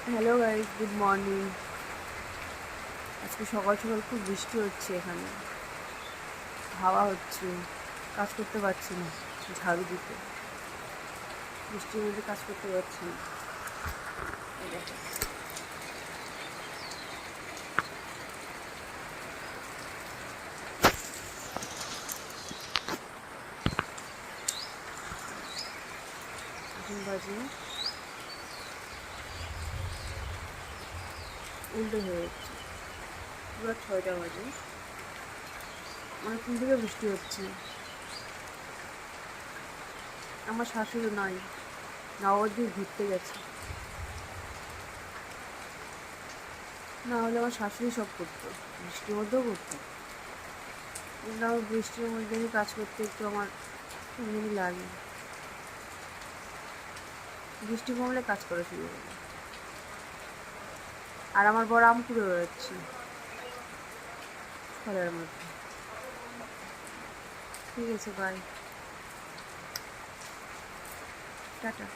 Hello guys, good morning. আজকে সকাল সকাল খুব বৃষ্টি হচ্ছে এখানে, হাওয়া হচ্ছে, কাজ করতে পারছি না। ঝাড়ু দিতে বৃষ্টির মধ্যে কাজ করতে পারছি না। এই দেখো, এখন বাজে উল্টো হয়ে যাচ্ছে, পুরো 6টা বাজে। অনেকক্ষণ থেকে বৃষ্টি হচ্ছে। আমার শাশুড়ি নাই, নবদ্বীপ ঘুরতে গেছে। না হলে আমার শাশুড়ি সব করতো, বৃষ্টির মধ্যেও করতো। কিন্তু আমার বৃষ্টির মধ্যে কাজ করতে একটু আমার কেমনি লাগে। বৃষ্টি কমলে কাজ করা শুরু হবে। আর আমার বড় আম কুড়ে বেড়াচ্ছে ফলের মধ্যে। ঠিক আছে, বাই, টাটা।